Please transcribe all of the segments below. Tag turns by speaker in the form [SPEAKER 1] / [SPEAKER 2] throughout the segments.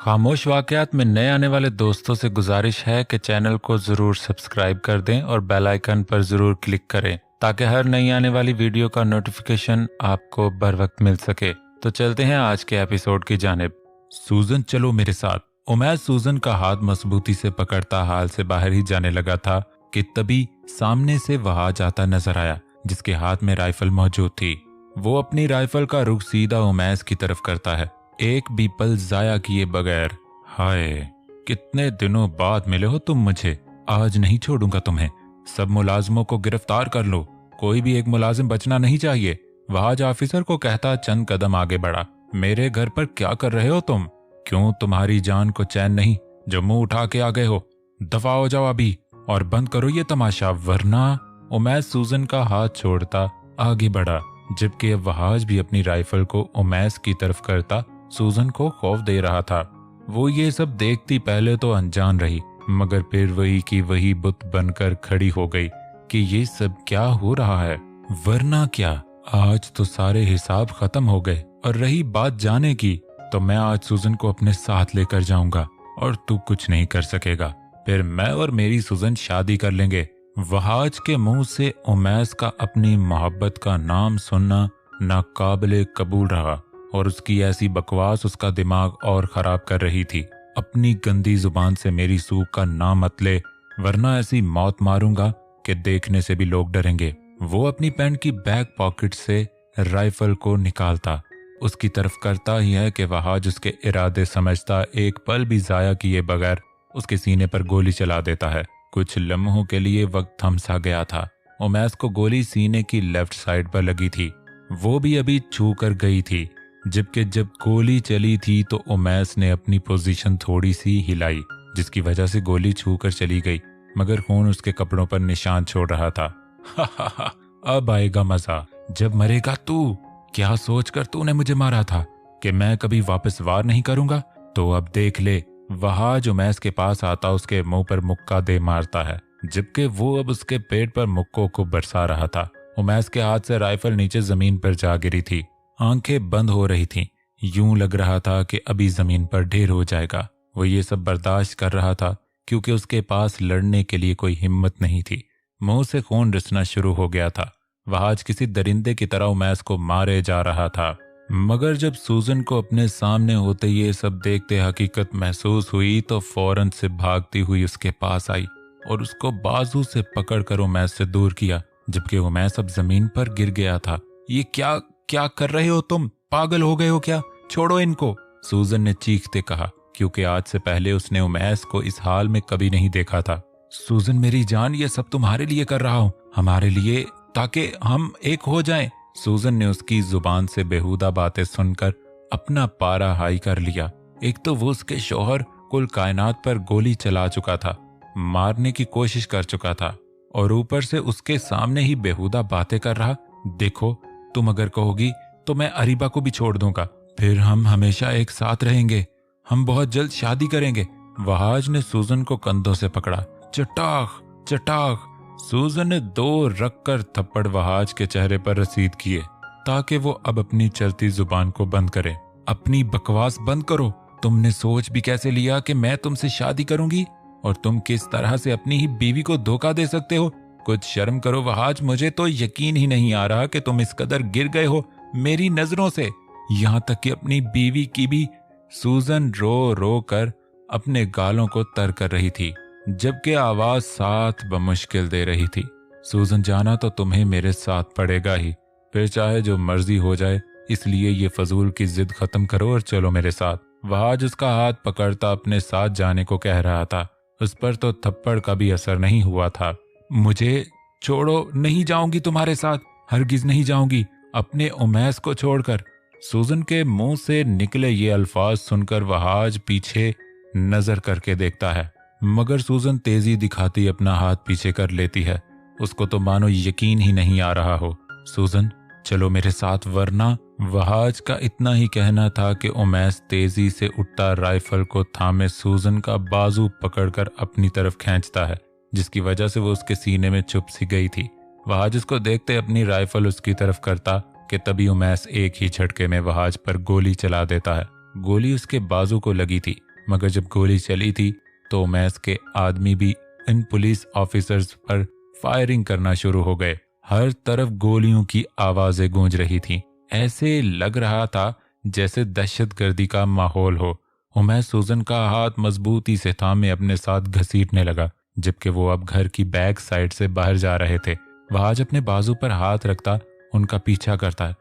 [SPEAKER 1] खामोश वाकयात में नए आने वाले दोस्तों से गुजारिश है कि चैनल को ज़रूर सब्सक्राइब कर दें और बेल आइकन पर ज़रूर क्लिक करें ताकि हर नई आने वाली वीडियो का नोटिफिकेशन आपको बर वक्त मिल सके। तो चलते हैं आज के एपिसोड की जानिब। सूजन चलो मेरे साथ। उमैस सूजन का हाथ मजबूती से पकड़ता हाल से बाहर ही जाने लगा था कि तभी सामने से वहाज आता नजर आया जिसके हाथ में राइफल मौजूद थी। वो अपनी राइफल का रुख सीधा उमैस की तरफ करता है, एक भी पल जाया किए बगैर। हाय, कितने दिनों बाद मिले हो तुम मुझे, आज नहीं छोड़ूंगा तुम्हें। सब मुलाजमों को गिरफ्तार कर लो, कोई भी एक मुलाजिम बचना नहीं चाहिए। वहाज ऑफिसर को कहता चंद कदम आगे बढ़ा। मेरे घर पर क्या कर रहे हो तुम? क्यों तुम्हारी जान को चैन नहीं जो मुंह उठा के आ गए हो? दफा हो जाओ अभी और बंद करो ये तमाशा, वरना। उमैस सूजन का हाथ छोड़ता आगे बढ़ा, जबकि वहाज भी अपनी राइफल को उमैस की तरफ करता सूजन को खौफ दे रहा था। वो ये सब देखती पहले तो अनजान रही, मगर फिर वही की वही बुत बनकर खड़ी हो गई कि ये सब क्या हो रहा है। वरना क्या, आज तो सारे हिसाब खत्म हो गए। और रही बात जाने की, तो मैं आज सूजन को अपने साथ लेकर जाऊंगा और तू कुछ नहीं कर सकेगा। फिर मैं और मेरी सूजन शादी कर लेंगे। वहाज के मुंह से उमैस का अपनी मोहब्बत का नाम सुनना नाकाबिले कबूल रहा और उसकी ऐसी बकवास उसका दिमाग और खराब कर रही थी। अपनी गंदी जुबान से मेरी सूख का नाम मत ले, वरना ऐसी मौत मारूंगा कि देखने से भी लोग डरेंगे। वो अपनी पैंट की बैक पॉकेट से राइफल को निकालता उसकी तरफ करता ही है कि वहाज उसके इरादे समझता एक पल भी जाया किए बगैर उसके सीने पर गोली चला देता है। कुछ लम्हों के लिए वक्त थम सा गया था। उमैस को गोली सीने की लेफ्ट साइड पर लगी थी, वो भी अभी छू कर गई थी। जबकि जब गोली चली थी तो उमैस ने अपनी पोजीशन थोड़ी सी हिलाई, जिसकी वजह से गोली छू कर चली गई, मगर खून उसके कपड़ों पर निशान छोड़ रहा था। हा, अब आएगा मजा जब मरेगा तू। क्या सोचकर तूने मुझे मारा था कि मैं कभी वापस वार नहीं करूंगा? तो अब देख ले। वहाज उमैस के पास आता उसके मुंह पर मुक्का दे मारता है, जबकि वो अब उसके पेट पर मुक्कों को बरसा रहा था। उमैस के हाथ से राइफल नीचे जमीन पर जा गिरी थी, आंखें बंद हो रही थीं। यूं लग रहा था कि अभी जमीन पर ढेर हो जाएगा। वो ये सब बर्दाश्त कर रहा था क्योंकि उसके पास लड़ने के लिए कोई हिम्मत नहीं थी। मुंह से खून रिसना शुरू हो गया था। वहाज किसी दरिंदे की तरह उमैस को मारे जा रहा था, मगर जब सूजन को अपने सामने होते ये सब देखते हकीकत महसूस हुई तो फौरन से भागती हुई उसके पास आई और उसको बाजू से पकड़कर उमैस से दूर किया, जबकि उमैस अब जमीन पर गिर गया था। ये क्या कर रहे हो तुम? पागल हो गए हो क्या? छोड़ो इनको, सूजन ने चीखते कहा, क्योंकि आज से पहले उसने उमैस को इस हाल में कभी नहीं देखा था। सूजन मेरी जान, ये सब तुम्हारे लिए कर रहा हूं, हमारे लिए, ताकि हम एक हो जाएं। सूजन ने उसकी जुबान से बेहुदा बातें सुनकर अपना पारा हाई कर लिया। एक तो वो उसके शौहर कुल कायनात पर गोली चला चुका था, मारने की कोशिश कर चुका था, और ऊपर से उसके सामने ही बेहुदा बातें कर रहा। देखो, तुम अगर कहोगी तो मैं अरीबा को भी छोड़ दूंगा, फिर हम हमेशा एक साथ रहेंगे, हम बहुत जल्द शादी करेंगे। वहाज ने सूजन को कंधों से पकड़ा। चटाख चटाख। सूजन ने दो रखकर थप्पड़ वहाज के चेहरे पर रसीद किए ताकि वो अब अपनी चलती जुबान को बंद करे। अपनी बकवास बंद करो। तुमने सोच भी कैसे लिया कि मैं तुमसे शादी करूंगी? और तुम किस तरह से अपनी ही बीवी को धोखा दे सकते हो? कुछ शर्म करो वहाज, मुझे तो यकीन ही नहीं आ रहा कि तुम इस कदर गिर गए हो मेरी नजरों से, यहां तक कि अपनी बीवी की भी। सूजन रो रो कर अपने गालों को तर कर रही थी, जबकि आवाज साथ बमुश्किल दे रही थी। सूजन, जाना तो तुम्हें मेरे साथ पड़ेगा ही, फिर चाहे जो मर्जी हो जाए, इसलिए ये फजूल की जिद खत्म करो और चलो मेरे साथ। वहाज उसका हाथ पकड़ता अपने साथ जाने को कह रहा था। उस पर तो थप्पड़ का भी असर नहीं हुआ था। मुझे छोड़ो, नहीं जाऊंगी तुम्हारे साथ, हरगिज नहीं जाऊंगी, अपने उमैस को छोड़कर। सूजन के मुंह से निकले ये अल्फाज सुनकर वहाज पीछे नजर करके देखता है, मगर सूजन तेजी दिखाती अपना हाथ पीछे कर लेती है। उसको तो मानो यकीन ही नहीं आ रहा हो। सूजन, चलो मेरे साथ, वरना। वहाज का इतना ही कहना था कि उमैस तेजी से उठता राइफल को थामे सूजन का बाजू पकड़कर अपनी तरफ खींचता है, जिसकी वजह से वो उसके सीने में चुप सी गई थी। वहाज उसको देखते अपनी राइफल उसकी तरफ करता कि तभी उमैस एक ही झटके में वहाज पर गोली चला देता है। गोली उसके बाजू को लगी थी, मगर जब गोली चली थी तो उमैस के आदमी भी इन पुलिस ऑफिसर्स पर फायरिंग करना शुरू हो गए। हर तरफ गोलियों की आवाजें गूंज रही थीं। ऐसे लग रहा था जैसे दहशतगर्दी का माहौल हो। उमैस सूजन का हाथ मजबूती से थामे अपने साथ घसीटने लगा, जबकि वो अब घर की बैक साइड से बाहर जा रहे थे। वह आज अपने बाजू पर हाथ रखता उनका पीछा करता है।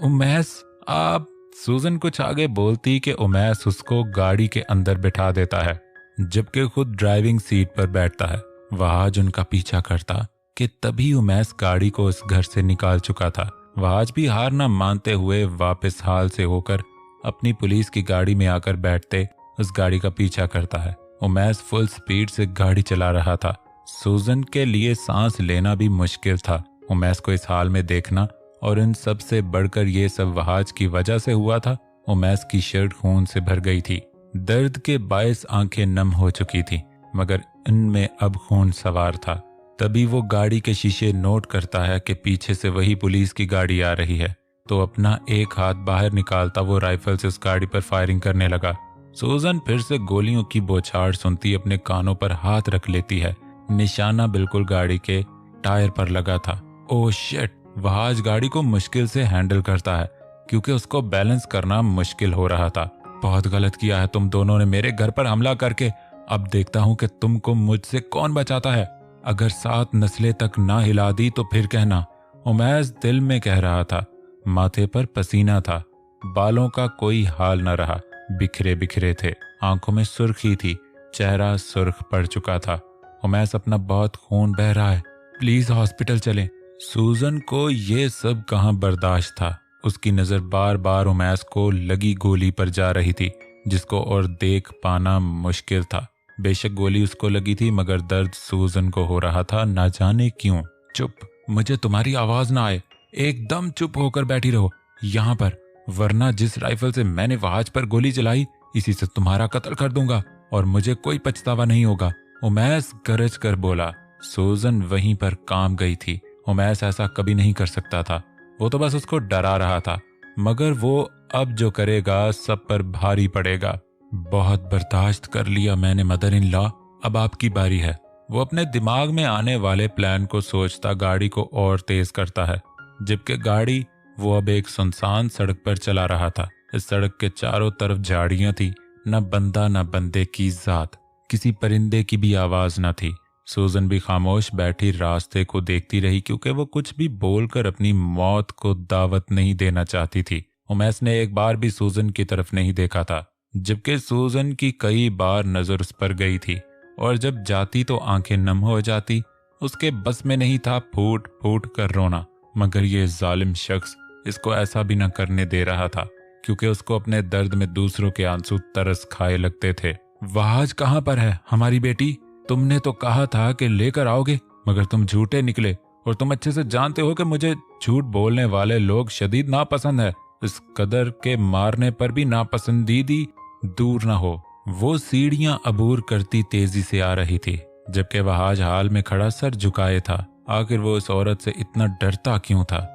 [SPEAKER 1] उमैस आप। सूजन कुछ आगे बोलती कि उमैस उसको गाड़ी के अंदर बिठा देता है, जबकि खुद ड्राइविंग सीट पर बैठता है। वह आज उनका पीछा करता कि तभी उमैस गाड़ी को उस घर से निकाल चुका था। वह आज भी हार न मानते हुए वापस हाल से होकर अपनी पुलिस की गाड़ी में आकर बैठते उस गाड़ी का पीछा करता है। उमैस फुल स्पीड से गाड़ी चला रहा था। सूजन के लिए सांस लेना भी मुश्किल था। उमैस को इस हाल में देखना और इन सब से बढ़कर ये सब वहाज की वजह से हुआ था। उमैस की शर्ट खून से भर गई थी। दर्द के बायस आंखें नम हो चुकी थी, मगर इनमें अब खून सवार था। तभी वो गाड़ी के शीशे नोट करता है कि पीछे से वही पुलिस की गाड़ी आ रही है, तो अपना एक हाथ बाहर निकालता वो राइफल से उस गाड़ी पर फायरिंग करने लगा। सूजन फिर से गोलियों की बौछार सुनती अपने कानों पर हाथ रख लेती है। निशाना बिल्कुल गाड़ी के टायर पर लगा था। Oh shit! वह आज गाड़ी को मुश्किल से हैंडल करता है क्योंकि उसको बैलेंस करना मुश्किल हो रहा था। बहुत गलत किया है तुम दोनों ने मेरे घर पर हमला करके। अब देखता हूं कि तुमको मुझसे कौन बचाता है। अगर 7 नस्लें तक ना हिला दी तो फिर कहना, उमैस दिल में कह रहा था। माथे पर पसीना था, बालों का कोई हाल न रहा, बिखरे बिखरे थे, आंखों में सुर्खी थी, चेहरा सुर्ख पड़ चुका था। उमैस अपना बहुत खून बह रहा है, प्लीज हॉस्पिटल चलें। सूजन को ये सब कहां बर्दाश्त था। उसकी नजर बार बार उमैस को लगी गोली पर जा रही थी, जिसको और देख पाना मुश्किल था। बेशक गोली उसको लगी थी, मगर दर्द सूजन को हो रहा था, ना जाने क्यों। चुप, मुझे तुम्हारी आवाज ना आए। एकदम चुप होकर बैठी रहो यहाँ पर, वरना जिस राइफल से मैंने वहाज पर गोली चलाई, इसी से तुम्हारा कत्ल कर दूंगा और मुझे कोई पछतावा नहीं होगा। उमैस गरज कर बोला। सूजन वहीं पर काम गई थी। उमैस ऐसा कभी नहीं कर सकता था। वो तो बस उसको डरा रहा था, मगर वो अब जो करेगा सब पर भारी पड़ेगा। बहुत बर्दाश्त कर लिया मैंने मदर इन लॉ, अब आपकी बारी है। वो अपने दिमाग में आने वाले प्लान को सोचता गाड़ी को और तेज करता है, जबकि गाड़ी वो अब एक सुनसान सड़क पर चला रहा था। इस सड़क के चारों तरफ झाड़ियां थी, न बंदा न बंदे की जात, किसी परिंदे की भी आवाज न थी। सूजन भी खामोश बैठी रास्ते को देखती रही, क्योंकि वो कुछ भी बोलकर अपनी मौत को दावत नहीं देना चाहती थी। उमैस ने एक बार भी सूजन की तरफ नहीं देखा था, जबकि सूजन की कई बार नजर उस पर गई थी, और जब जाती तो आंखें नम हो जाती। उसके बस में नहीं था फूट फूट कर रोना, मगर ये जालिम शख्स इसको ऐसा भी न करने दे रहा था, क्योंकि उसको अपने दर्द में दूसरों के आंसू तरस खाए लगते थे। वहाज कहाँ पर है हमारी बेटी? तुमने तो कहा था कि लेकर आओगे, मगर तुम झूठे निकले, और तुम अच्छे से जानते हो कि मुझे झूठ बोलने वाले लोग शदीद नापसंद है। इस कदर के मारने पर भी नापसंदीदी दूर ना हो। वो सीढ़ियां अबूर करती तेजी से आ रही थी, जबकि वहाज हाल में खड़ा सर झुकाए था। आखिर वो इस औरत से इतना डरता क्यों था?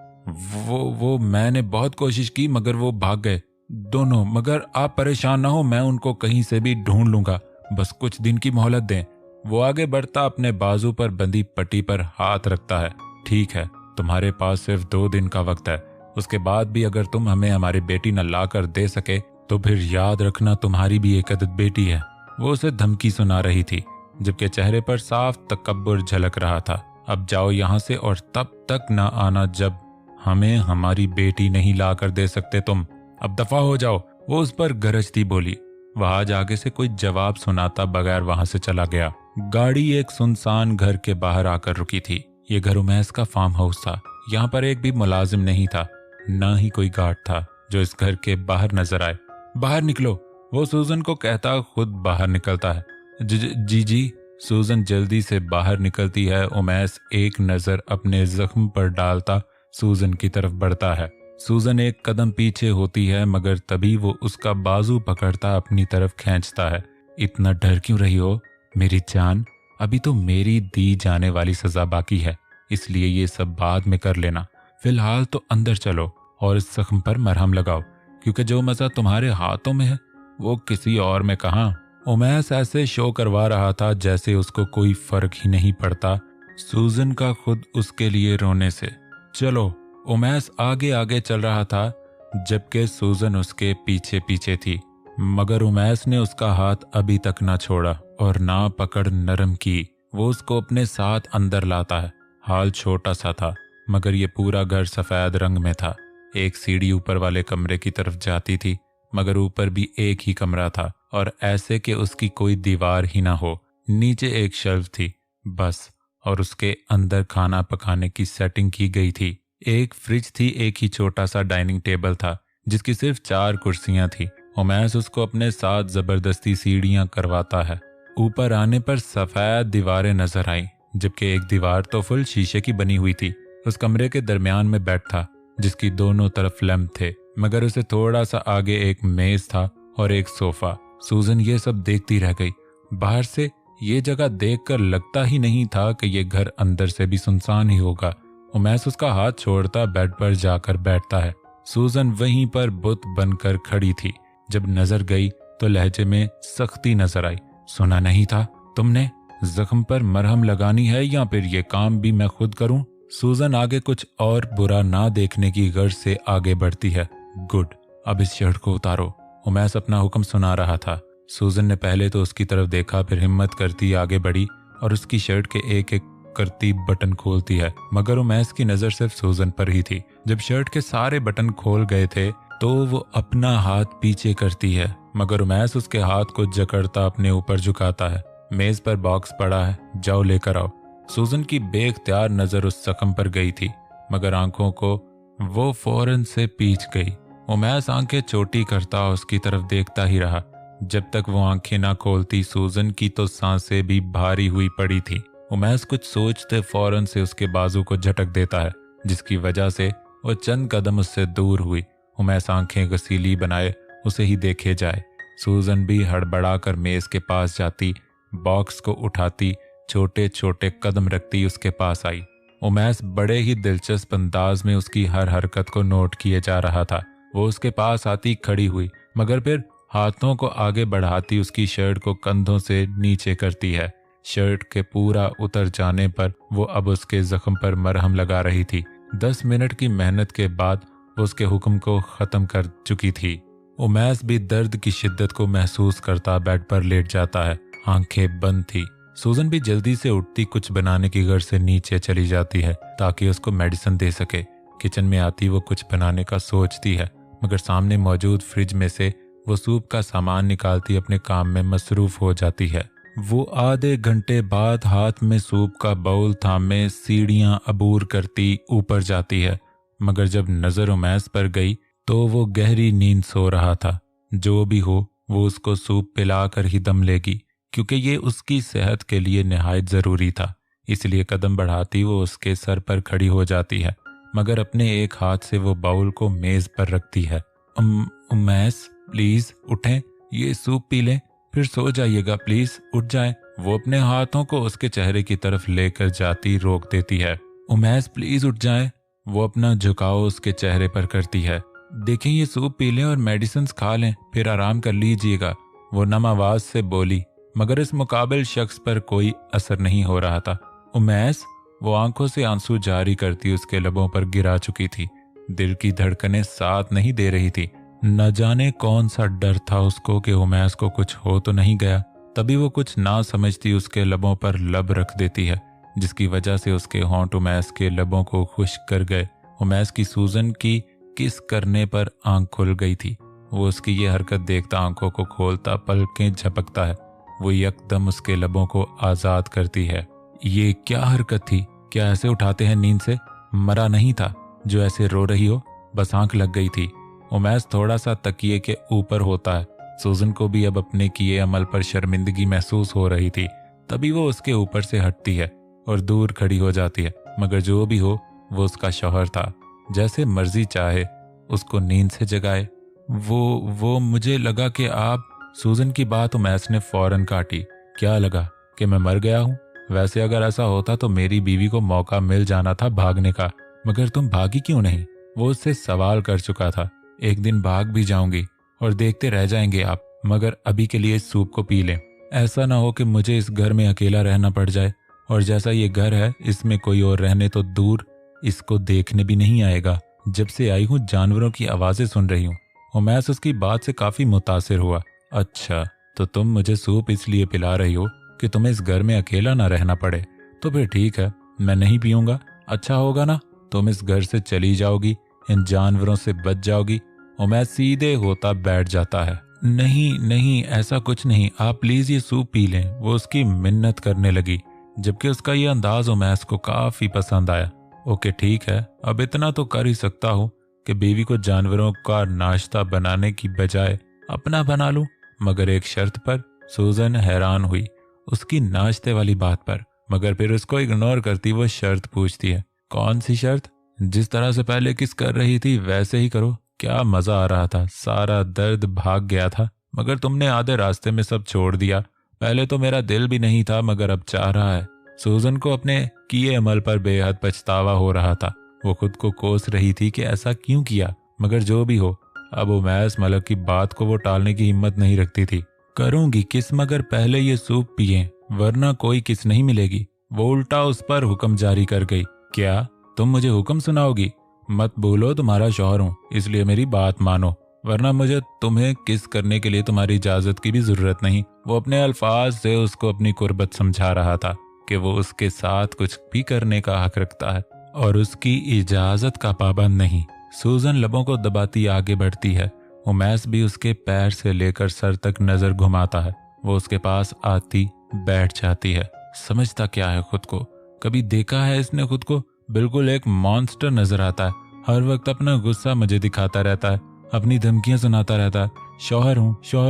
[SPEAKER 1] वो मैंने बहुत कोशिश की, मगर वो भाग गए दोनों। मगर आप परेशान ना हो, मैं उनको कहीं से भी ढूंढ लूंगा, बस कुछ दिन की मोहलत दें। वो आगे बढ़ता अपने बाजू पर बंधी पट्टी पर हाथ रखता है। ठीक है, तुम्हारे पास सिर्फ 2 दिन का वक्त है। उसके बाद भी अगर तुम हमें हमारी बेटी न ला कर दे सके तो फिर याद रखना तुम्हारी भी एक अदद बेटी है। वो उसे धमकी सुना रही थी, जबकि चेहरे पर साफ तकब्बुर झलक रहा था। अब जाओ यहाँ से, और तब तक न आना जब हमें हमारी बेटी नहीं ला कर दे सकते तुम। अब दफा हो जाओ। वो उस पर गरजती बोली। वहाज आगे से कोई जवाब सुनाता बगैर वहां से चला गया। गाड़ी एक सुनसान घर के बाहर आकर रुकी थी। ये घर उमैस का फार्म हाउस था। यहाँ पर एक भी मुलाजिम नहीं था, न ही कोई गार्ड था जो इस घर के बाहर नजर आए। बाहर निकलो, वो सूजन को कहता खुद बाहर निकलता है। जी। सूजन जल्दी से बाहर निकलती है। उमैस एक नजर अपने जख्म पर डालता सूजन की तरफ बढ़ता है। सूजन एक कदम पीछे होती है, मगर तभी वो उसका बाजू पकड़ता अपनी तरफ खींचता है। इतना डर क्यों रही हो मेरी जान? अभी तो मेरी दी जाने वाली सजा बाकी है, इसलिए ये सब बाद में कर लेना। फिलहाल तो अंदर चलो और इस जख्म पर मरहम लगाओ, क्योंकि जो मजा तुम्हारे हाथों में है वो किसी और में कहाँ। उमैस ऐसे शो करवा रहा था जैसे उसको कोई फर्क ही नहीं पड़ता सूजन का खुद उसके लिए रोने से। चलो, उमैस आगे आगे चल रहा था जबकि सूजन उसके पीछे पीछे थी, मगर उमैस ने उसका हाथ अभी तक ना छोड़ा और ना पकड़ नरम की। वो उसको अपने साथ अंदर लाता है। हाल छोटा सा था, मगर ये पूरा घर सफेद रंग में था। एक सीढ़ी ऊपर वाले कमरे की तरफ जाती थी, मगर ऊपर भी एक ही कमरा था और ऐसे कि उसकी कोई दीवार ही ना हो। नीचे एक शेल्फ थी बस, और उसके अंदर खाना पकाने की सेटिंग की गई थी। एक फ्रिज थी, एक ही छोटा सा डाइनिंग टेबल था जिसकी सिर्फ 4 कुर्सियां थी। उमैस उसको अपने साथ जबरदस्ती सीढ़ियां करवाता है। ऊपर आने पर सफेद दीवारें नजर आई, जबकि एक दीवार तो फुल शीशे की बनी हुई थी। उस कमरे के दरमियान में बेड था जिसकी दोनों तरफ लैंप थे, मगर उसे थोड़ा सा आगे एक मेज था और एक सोफा। सूजन ये सब देखती रह गई। बाहर से ये जगह देखकर लगता ही नहीं था कि ये घर अंदर से भी सुनसान ही होगा। उमैस उसका हाथ छोड़ता बेड पर जाकर बैठता है। सूजन वहीं पर बुत बनकर खड़ी थी। जब नजर गई तो लहजे में सख्ती नजर आई। सुना नहीं था तुमने? जख्म पर मरहम लगानी है या फिर ये काम भी मैं खुद करूं? सूजन आगे कुछ और बुरा ना देखने की गर्ज से आगे बढ़ती है। गुड, अब इस शर्ट को उतारो। उमैस अपना हुक्म सुना रहा था। सूजन ने पहले तो उसकी तरफ देखा, फिर हिम्मत करती आगे बढ़ी और उसकी शर्ट के एक एक करती बटन खोलती है, मगर उमैस की नजर सिर्फ सूजन पर ही थी। जब शर्ट के सारे बटन खोल गए थे तो वो अपना हाथ पीछे करती है, मगर उमैस उसके हाथ को जकड़ता अपने ऊपर झुकाता है। मेज पर बॉक्स पड़ा है, जाओ लेकर आओ। सूजन की बेख्तियार नजर उस जख्म पर गई थी, मगर आंखों को वो फौरन से पीछ गई। उमैस आंखें चोटी करता उसकी तरफ देखता ही रहा। जब तक वो आंखें ना खोलती सूजन की तो सांसें भी भारी हुई पड़ी थी। उमैस कुछ सोचते फौरन से उसके बाजू को झटक देता है, जिसकी वजह से वो चंद कदम उससे दूर हुई। उमैस आंखें गसीली बनाए उसे ही देखे जाए। सूजन भी हड़बड़ाकर मेज के पास जाती, बॉक्स को उठाती, छोटे छोटे कदम रखती उसके पास आई। उमैस बड़े ही दिलचस्प अंदाज में उसकी हर हरकत को नोट किए जा रहा था। वो उसके पास आती खड़ी हुई, मगर फिर हाथों को आगे बढ़ाती उसकी शर्ट को कंधों से नीचे करती है। शर्ट के पूरा उतर जाने पर वो अब उसके जख्म पर मरहम लगा रही थी। 10 मिनट की मेहनत के बाद वो उसके हुक्म को खत्म कर चुकी थी। उमैस भी दर्द की शिद्दत को महसूस करता बेड पर लेट जाता है। आंखें बंद थी। सूजन भी जल्दी से उठती कुछ बनाने की गर्ज से नीचे चली जाती है ताकि उसको मेडिसिन दे सके। किचन में आती वो कुछ बनाने का सोचती है, मगर सामने मौजूद फ्रिज में से वो सूप का सामान निकालती अपने काम में मसरूफ हो जाती है। वो आधे घंटे बाद हाथ में सूप का बाउल थामे सीढ़ियां अबूर करती ऊपर जाती है, मगर जब नजर उमैस पर गई तो वो गहरी नींद सो रहा था। जो भी हो वो उसको सूप पिलाकर ही दम लेगी, क्योंकि ये उसकी सेहत के लिए निहायत जरूरी था। इसलिए कदम बढ़ाती वो उसके सर पर खड़ी हो जाती है, मगर अपने एक हाथ से वो बाउल को मेज पर रखती है। उमैस प्लीज उठें, ये सूप पी लें, फिर सो जाइएगा, प्लीज उठ जाएं। वो अपने हाथों को उसके चेहरे की तरफ लेकर जाती रोक देती है। उमैस प्लीज उठ जाएं। वो अपना झुकाव उसके चेहरे पर करती है। देखें, ये सूप पी लें और मेडिसिन खा लें, फिर आराम कर लीजिएगा, वो नम आवाज से बोली, मगर इस मुकाबिल शख्स पर कोई असर नहीं हो रहा था। उमैस, वो आंखों से आंसू जारी करती उसके लबों पर गिरा चुकी थी। दिल की धड़कनें साथ नहीं दे रही थी। न जाने कौन सा डर था उसको कि उमैस को कुछ हो तो नहीं गया। तभी वो कुछ ना समझती उसके लबों पर लब रख देती है, जिसकी वजह से उसके होंठ उमैस के लबों को खुश्क कर गए। उमैस की सूजन की किस करने पर आंख खुल गई थी। वो उसकी ये हरकत देखता आंखों को खोलता, पलकें झपकता है। वो यकदम उसके लबों को आजाद करती है। ये क्या हरकत थी? क्या ऐसे उठाते हैं नींद से? मरा नहीं था जो ऐसे रो रही हो, बस आंख लग गई थी। उमैस थोड़ा सा तकिए के ऊपर होता है। सूजन को भी अब अपने किए अमल पर शर्मिंदगी महसूस हो रही थी। तभी वो उसके ऊपर से हटती है और दूर खड़ी हो जाती है, मगर जो भी हो वो उसका शौहर था, जैसे मर्जी चाहे उसको नींद से जगाए। वो मुझे लगा कि आप। सूजन की बात उमैस ने फौरन काटी। क्या लगा कि मैं मर गया हूँ? वैसे अगर ऐसा होता तो मेरी बीवी को मौका मिल जाना था भागने का, मगर तुम भागी क्यों नहीं? वो उससे सवाल कर चुका था। एक दिन भाग भी जाऊंगी और देखते रह जाएंगे आप, मगर अभी के लिए इस सूप को पी लें। ऐसा ना हो कि मुझे इस घर में अकेला रहना पड़ जाए, और जैसा ये घर है इसमें कोई और रहने तो दूर इसको देखने भी नहीं आएगा। जब से आई हूँ जानवरों की आवाज़ें सुन रही हूँ। उमैस उसकी बात से काफ़ी मुतासिर हुआ। अच्छा, तो तुम मुझे सूप इसलिए पिला रही हो कि तुम्हें इस घर में अकेला ना रहना पड़े। तो फिर ठीक है, मैं नहीं पीऊँगा। अच्छा होगा ना, तुम इस घर से चली जाओगी, इन जानवरों से बच जाओगी। उमैस सीधे होता बैठ जाता है। नहीं नहीं, ऐसा कुछ नहीं, आप प्लीज़ ये सूप पी लें। वो उसकी मिन्नत करने लगी, जबकि उसका ये अंदाज उमैस को काफ़ी पसंद आया। ओके ठीक है, अब इतना तो कर ही सकता हूँ कि बीवी को जानवरों का नाश्ता बनाने की बजाय अपना बना लूं, मगर एक शर्त पर। सूजन हैरान हुई उसकी नाश्ते वाली बात पर, मगर फिर उसको इग्नोर करती वो शर्त पूछती है। कौन सी शर्त? जिस तरह से पहले किस कर रही थी वैसे ही करो। क्या मजा आ रहा था, सारा दर्द भाग गया था, मगर तुमने आधे रास्ते में सब छोड़ दिया। पहले तो मेरा दिल भी नहीं था, मगर अब चाह रहा है। सूजन को अपने किए अमल पर बेहद पछतावा हो रहा था। वो खुद को कोस रही थी कि ऐसा क्यों किया, मगर जो भी हो, अब उमैस मलक की बात को वो टालने की हिम्मत नहीं रखती थी। करूंगी किस, मगर पहले ये सूप पिए, वरना कोई किस नहीं मिलेगी। वो उल्टा उस पर हुक्म जारी कर गई। क्या तुम मुझे हुक्म सुनाओगी? मत भूलो तुम्हारा शौहर हूं, इसलिए मेरी बात मानो, वरना मुझे तुम्हें किस करने के लिए तुम्हारी इजाजत की भी जरूरत नहीं। वो अपने अल्फाज से उसको अपनी कुर्बत समझा रहा था कि वो उसके साथ कुछ भी करने का हक रखता है और उसकी इजाजत का पाबंद नहीं। सूजन लबों को दबाती आगे बढ़ती है। उमैस भी उसके पैर से लेकर सर तक नजर घुमाता है। वो उसके पास आती बैठ जाती है। समझता क्या है खुद को? कभी देखा है इसने खुद को? बिल्कुल एक मॉन्स्टर नजर आता है। हर वक्त अपना गुस्सा मुझे दिखाता रहता है, अपनी धमकियां सुनाता रहता है। शौहर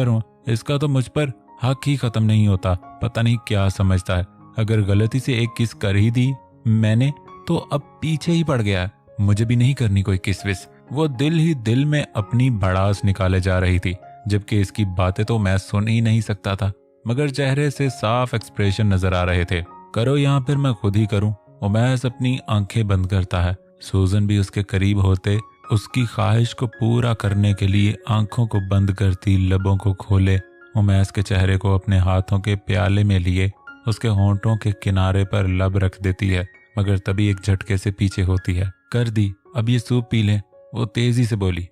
[SPEAKER 1] हूँ, इसका तो मुझ पर हक ही खत्म नहीं होता। पता नहीं क्या समझता है। अगर गलती से एक किस कर ही दी मैंने तो अब पीछे ही पड़ गया है। मुझे भी नहीं करनी कोई किस विस। वो दिल ही दिल में अपनी भड़ास निकाले जा रही थी, जबकि इसकी बातें तो मैं सुन ही नहीं सकता था, मगर चेहरे से साफ एक्सप्रेशन नजर आ रहे थे। करो या फिर मैं खुद ही करूं। उमैस अपनी आंखें बंद करता है। सूजन भी उसके करीब होते उसकी ख्वाहिश को पूरा करने के लिए आंखों को बंद करती लबों को खोले उमैस के चेहरे को अपने हाथों के प्याले में लिए उसके होंठों के किनारे पर लब रख देती है, मगर तभी एक झटके से पीछे होती है। कर दी, अब ये सूप पी ले, वो तेजी से बोली।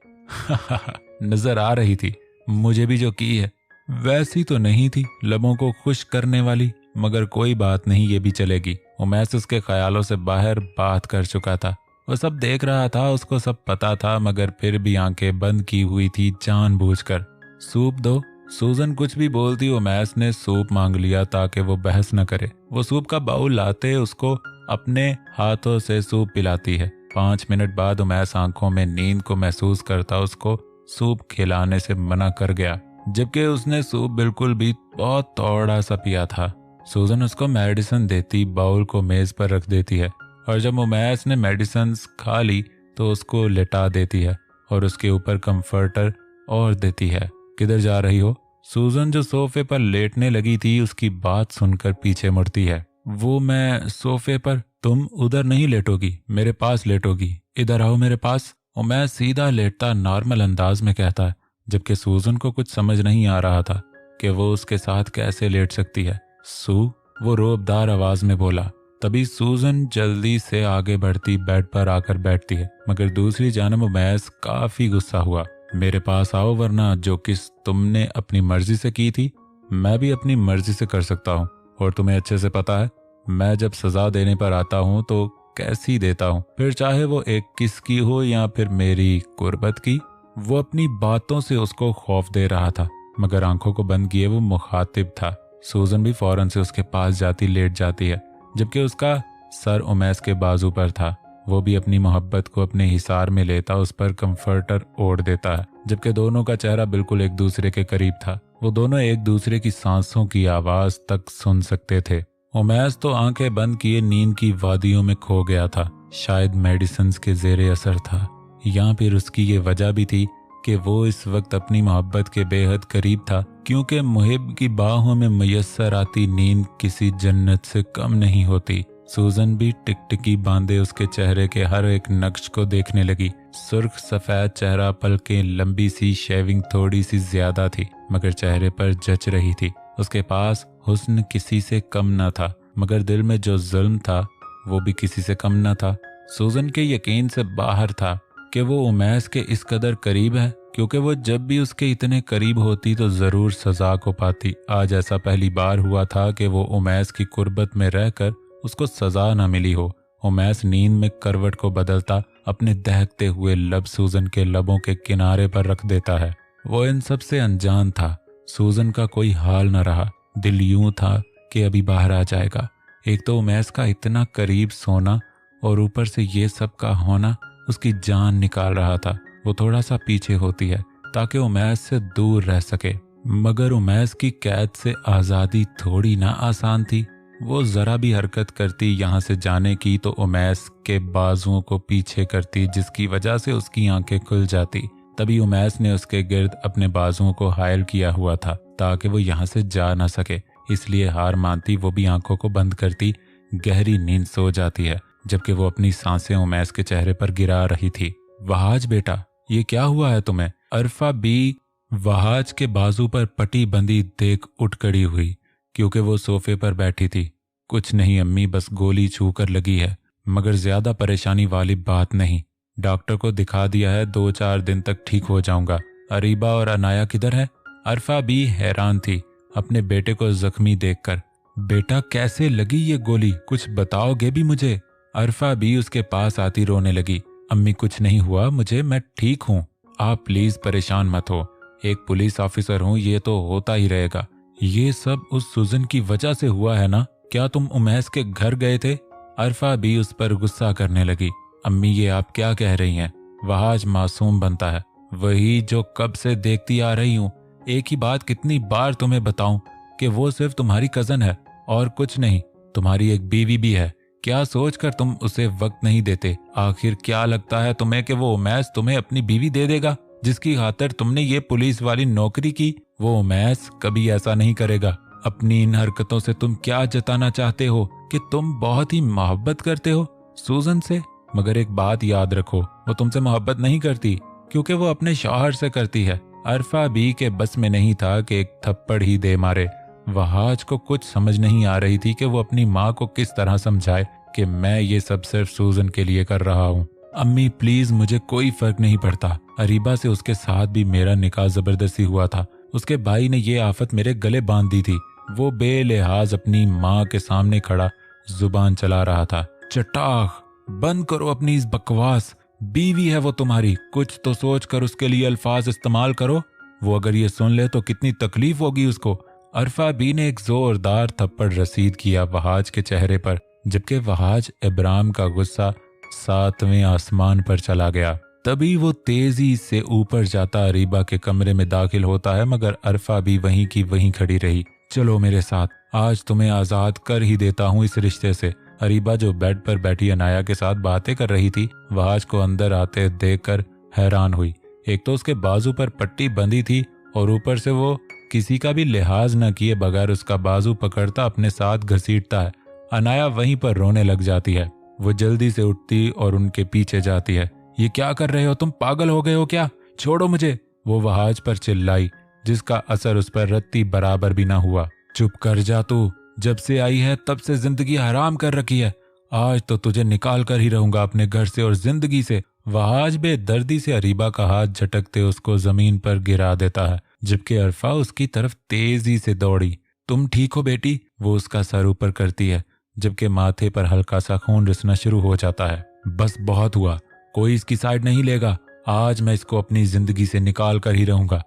[SPEAKER 1] नजर आ रही थी मुझे भी जो की है वैसी तो नहीं थी, लबों को खुश करने वाली, मगर कोई बात नहीं, ये भी चलेगी। उमैस उसके ख्यालों से बाहर बात कर चुका था। वो सब देख रहा था, उसको सब पता था, मगर फिर भी आंखें बंद की हुई थी जानबूझकर। सूप दो। सूजन कुछ भी बोलती, उमैस ने सूप मांग लिया ताकि वो बहस न करे। वो सूप का बाउल लाते उसको अपने हाथों से सूप पिलाती है। 5 मिनट बाद उमैस आंखों में नींद को महसूस करता उसको सूप खिलाने से मना कर गया, जबकि उसने सूप बिल्कुल भी बहुत थोड़ा सा पिया था। सूजन उसको मेडिसिन देती बाउल को मेज पर रख देती है, और जब उमैस ने मेडिसिन खा ली तो उसको लेटा देती है और उसके ऊपर कंफर्टर और देती है। किधर जा रही हो? सूजन जो सोफे पर लेटने लगी थी उसकी बात सुनकर पीछे मुड़ती है। वो मैं सोफे पर? तुम उधर नहीं लेटोगी, मेरे पास लेटोगी। इधर आओ मेरे पास। उमैस सीधा लेटता नॉर्मल अंदाज में कहता है, जबकि सूजन को कुछ समझ नहीं आ रहा था कि वो उसके साथ कैसे लेट सकती है। सू, वो रोबदार आवाज में बोला। तभी सूजन जल्दी से आगे बढ़ती बेड पर आकर बैठती है, मगर दूसरी जानब उमैस काफी गुस्सा हुआ। मेरे पास आओ, वरना जो किस तुमने अपनी मर्जी से की थी मैं भी अपनी मर्जी से कर सकता हूँ, और तुम्हें अच्छे से पता है मैं जब सजा देने पर आता हूँ तो कैसी देता हूँ, फिर चाहे वो एक किस की हो या फिर मेरी कुर्बत की। वो अपनी बातों से उसको खौफ दे रहा था, मगर आंखों को बंद किए वो मुखातिब था। सूजन भी फौरन से उसके पास जाती लेट जाती है, जबकि उसका सर उमैस के बाजू पर था। वो भी अपनी मोहब्बत को अपने हिसार में लेता उस पर कंफर्टर ओढ़ देता है, जबकि दोनों का चेहरा बिल्कुल एक दूसरे के करीब था। वो दोनों एक दूसरे की सांसों की आवाज तक सुन सकते थे। उमैस तो आंखें बंद किए नींद की वादियों में खो गया था। शायद मेडिसिन के जेरे असर था, या फिर उसकी ये वजह भी थी कि वो इस वक्त अपनी मोहब्बत के बेहद करीब था, क्योंकि मुहिब की बाहों में मयस्सर आती नींद किसी जन्नत से कम नहीं होती। सूजन भी टिकटिकी बांधे उसके चेहरे के हर एक नक्श को देखने लगी। सुर्ख सफेद चेहरा, पलकें लंबी सी, शेविंग थोड़ी सी ज्यादा थी, मगर चेहरे पर जच रही थी। उसके पास हुस्न किसी से कम न था, मगर दिल में जो जुल्म था वो भी किसी से कम न था। सूजन के यकीन से बाहर था कि वो उमैस के इस कदर करीब है, क्योंकि वो जब भी उसके इतने करीब होती तो ज़रूर सज़ा को पाती। आज ऐसा पहली बार हुआ था कि वो उमैस की कुर्बत में रहकर उसको सज़ा न मिली हो। उमैस नींद में करवट को बदलता अपने दहकते हुए लब सूजन के लबों के किनारे पर रख देता है। वो इन सब से अनजान था। सूजन का कोई हाल न रहा। दिल यूं था कि अभी बाहर आ जाएगा। एक तो उमैस का इतना करीब सोना और ऊपर से ये सब का होना उसकी जान निकाल रहा था। वो थोड़ा सा पीछे होती है ताकि उमैस से दूर रह सके, मगर उमैस की कैद से आज़ादी थोड़ी ना आसान थी। वो ज़रा भी हरकत करती यहाँ से जाने की तो उमैस के बाजुओं को पीछे करती, जिसकी वजह से उसकी आंखें खुल जाती। तभी उमैस ने उसके गिर्द अपने बाजुओं को हायल किया हुआ था ताकि वो यहाँ से जा ना सके। इसलिए हार मानती वो भी आंखों को बंद करती गहरी नींद सो जाती है, जबकि वो अपनी सांसें उमैस के चेहरे पर गिरा रही थी। वहाज बेटा, ये क्या हुआ है तुम्हें? अरफा बी वहाज के बाजू पर पट्टी बंधी देख उठ खड़ी हुई, क्योंकि वो सोफे पर बैठी थी। कुछ नहीं अम्मी, बस गोली छूकर लगी है, मगर ज्यादा परेशानी वाली बात नहीं। डॉक्टर को दिखा दिया है, 2-4 दिन तक ठीक हो जाऊंगा। अरीबा और अनाया किधर है? अरफा भी हैरान थी अपने बेटे को जख्मी देखकर। बेटा कैसे लगी ये गोली, कुछ बताओगे भी मुझे? अरफा भी उसके पास आती रोने लगी। अम्मी कुछ नहीं हुआ मुझे, मैं ठीक हूँ, आप प्लीज परेशान मत हो। एक पुलिस ऑफिसर हूँ, ये तो होता ही रहेगा। ये सब उस सुजन की वजह से हुआ है ना? क्या तुम उमैस के घर गए थे? अरफा भी उस पर गुस्सा करने लगी। अम्मी ये आप क्या कह रही हैं? वहाज मासूम बनता है, वही जो कब से देखती आ रही हूँ। एक ही बात कितनी बार तुम्हें बताऊं कि वो सिर्फ तुम्हारी कजन है और कुछ नहीं। तुम्हारी एक बीवी भी है, क्या सोचकर तुम उसे वक्त नहीं देते? आखिर क्या लगता है तुम्हें कि वो उमैस तुम्हें अपनी बीवी दे देगा, जिसकी खातिर तुमने ये पुलिस वाली नौकरी की? वो उमैस कभी ऐसा नहीं करेगा। अपनी इन हरकतों से तुम क्या जताना चाहते हो कि तुम बहुत ही मोहब्बत करते हो सूजन से? मगर एक बात याद रखो, वो तुमसे मोहब्बत नहीं करती, क्योंकि वो अपने शौहर से करती है। अरफा बी के बस में नहीं था कि एक थप्पड़ ही दे मारे। वहाज को कुछ समझ नहीं आ रही थी कि वो अपनी माँ को किस तरह समझाए कि मैं ये सब सिर्फ सूजन के लिए कर रहा हूँ। अम्मी प्लीज, मुझे कोई फर्क नहीं पड़ता। अरीबा से उसके साथ भी मेरा निकाह जबरदस्ती हुआ था। उसके भाई ने ये आफत मेरे गले बांध दी थी। वो बेलिहाज अपनी माँ के सामने खड़ा जुबान चला रहा था। चटाख, बंद करो अपनी इस बकवास। बीवी है वो तुम्हारी, कुछ तो सोच कर उसके लिए अल्फाज इस्तेमाल करो। वो अगर ये सुन ले तो कितनी तकलीफ होगी उसको। अरफा बी ने एक जोरदार थप्पड़ रसीद किया वहाज के चेहरे पर, जबकि वहाज इब्राम का गुस्सा 7वें आसमान पर चला गया। तभी वो तेजी से ऊपर जाता अरीबा के कमरे में दाखिल होता है, मगर अरफा भी वहीं की वहीं खड़ी रही। चलो मेरे साथ, आज तुम्हें आजाद कर ही देता हूँ इस रिश्ते से। अरीबा जो बेड पर बैठी अनाया के साथ बातें कर रही थी, वहाज को अंदर आते देखकर हैरान हुई। एक तो उसके बाजू पर पट्टी बंधी थी और ऊपर से वो किसी का भी लिहाज न किए बगैर उसका बाजू पकड़ता अपने साथ घसीटता है। अनाया वहीं पर रोने लग जाती है। वो जल्दी से उठती और उनके पीछे जाती है। ये क्या कर रहे हो तुम, पागल हो गए हो क्या? छोड़ो मुझे, वो वहाज पर चिल्लाई, जिसका असर उस पर रत्ती बराबर भी ना हुआ। चुप कर जा तू, जब से आई है तब से जिंदगी हराम कर रखी है। आज तो तुझे निकाल कर ही रहूंगा अपने घर से और जिंदगी से। वहाज बेदर्दी से अरीबा का हाथ झटकते उसको जमीन पर गिरा देता है, जबकि अरफा उसकी तरफ तेजी से दौड़ी। तुम ठीक हो बेटी? वो उसका सर ऊपर करती है, जबकि माथे पर हल्का सा खून रिसना शुरू हो जाता है। बस बहुत हुआ, कोई इसकी साइड नहीं लेगा। आज मैं इसको अपनी जिंदगी से निकाल कर ही रहूंगा।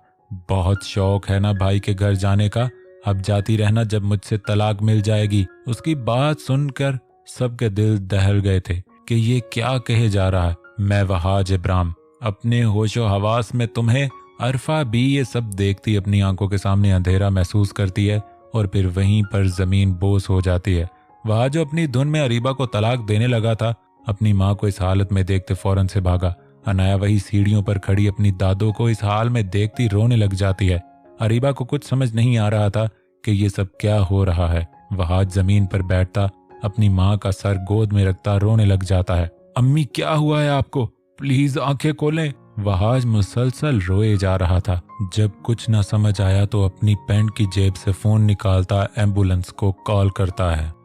[SPEAKER 1] बहुत शौक है ना भाई के घर जाने का, अब जाती रहना जब मुझसे तलाक मिल जाएगी। उसकी बात सुनकर सबके दिल दहल गए थे कि ये क्या कहे जा रहा है। मैं वहाज इब्राम, अपने होशो हवास में तुम्हें। अरफा भी ये सब देखती अपनी आंखों के सामने अंधेरा महसूस करती है और फिर वहीं पर जमीन बोस हो जाती है। वह जो अपनी धुन में अरीबा को तलाक देने लगा था, अपनी माँ को इस हालत में देखते फौरन से भागा। अनाया वही सीढ़ियों पर खड़ी अपनी दादो को इस हाल में देखती रोने लग जाती है। अरीबा को कुछ समझ नहीं आ रहा था कि ये सब क्या हो रहा है। वह जमीन पर बैठता अपनी माँ का सर गोद में रखता रोने लग जाता है। अम्मी क्या हुआ है आपको? प्लीज आंखें खोलें। वहाज मुसलसल रोए जा रहा था। जब कुछ न समझ आया तो अपनी पैंट की जेब से फ़ोन निकालता एम्बुलेंस को कॉल करता है।